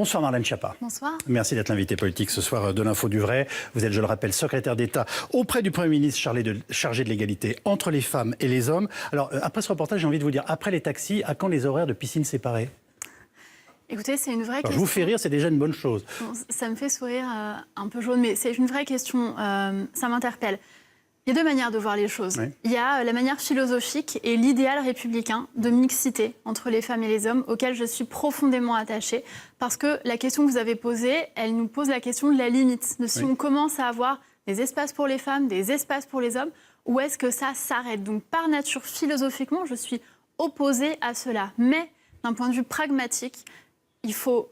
Bonsoir Marlène Schiappa. Bonsoir. Merci d'être l'invité politique ce soir de l'Info du Vrai. Vous êtes, je le rappelle, secrétaire d'État auprès du Premier ministre chargé de l'égalité entre les femmes et les hommes. Alors, après ce reportage, j'ai envie de vous dire, après les taxis, à quand les horaires de piscine séparés? Écoutez, c'est une vraie question. Je vous fais rire, c'est déjà une bonne chose. Bon, ça me fait sourire un peu jaune, mais c'est une vraie question. Ça m'interpelle. Il y a deux manières de voir les choses. Oui. Il y a la manière philosophique et l'idéal républicain de mixité entre les femmes et les hommes, auquel je suis profondément attachée, parce que la question que vous avez posée, elle nous pose la question de la limite, de si on commence à avoir des espaces pour les femmes, des espaces pour les hommes, ou est-ce que ça s'arrête. Donc par nature, philosophiquement, je suis opposée à cela. Mais d'un point de vue pragmatique, il faut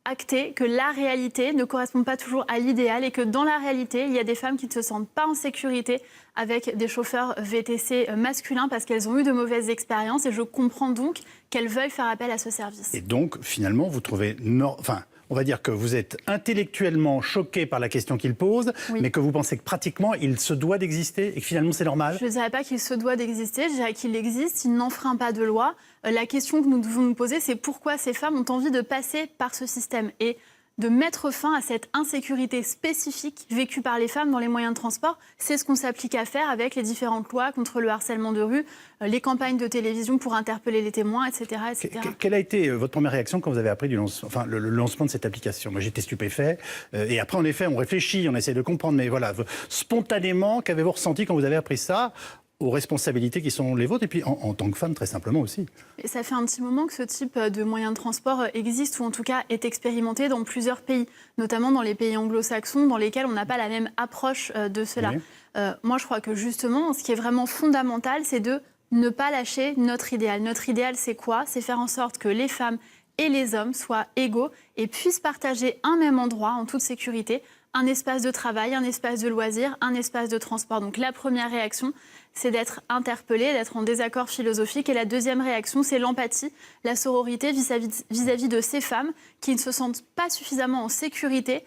acter que la réalité ne correspond pas toujours à l'idéal et que dans la réalité, il y a des femmes qui ne se sentent pas en sécurité avec des chauffeurs VTC masculins parce qu'elles ont eu de mauvaises expériences et je comprends donc qu'elles veuillent faire appel à ce service. Et donc, finalement, vous trouvez... on va dire que vous êtes intellectuellement choqué par la question qu'il pose, mais que vous pensez que pratiquement, il se doit d'exister et que finalement, c'est normal? Je ne dirais pas qu'il se doit d'exister, je dirais qu'il existe, il n'enfreint pas de loi. La question que nous devons nous poser, c'est pourquoi ces femmes ont envie de passer par ce système et de mettre fin à cette insécurité spécifique vécue par les femmes dans les moyens de transport. C'est ce qu'on s'applique à faire avec les différentes lois contre le harcèlement de rue, les campagnes de télévision pour interpeller les témoins, etc. etc. Quelle a été votre première réaction quand vous avez appris le lancement de cette application? Moi, j'étais stupéfait. Et après, en effet, on réfléchit, on essaie de comprendre. Mais voilà, spontanément, qu'avez-vous ressenti quand vous avez appris ça, aux responsabilités qui sont les vôtres, et puis en tant que femme, très simplement aussi? Et ça fait un petit moment que ce type de moyen de transport existe, ou en tout cas est expérimenté dans plusieurs pays, notamment dans les pays anglo-saxons, dans lesquels on n'a pas la même approche de cela. Oui. Moi, je crois que justement, ce qui est vraiment fondamental, c'est de ne pas lâcher notre idéal. Notre idéal, c'est quoi? C'est faire en sorte que les femmes et les hommes soient égaux et puissent partager un même endroit en toute sécurité, un espace de travail, un espace de loisirs, un espace de transport. Donc la première réaction, c'est d'être interpellé, d'être en désaccord philosophique. Et la deuxième réaction, c'est l'empathie, la sororité vis-à-vis de ces femmes qui ne se sentent pas suffisamment en sécurité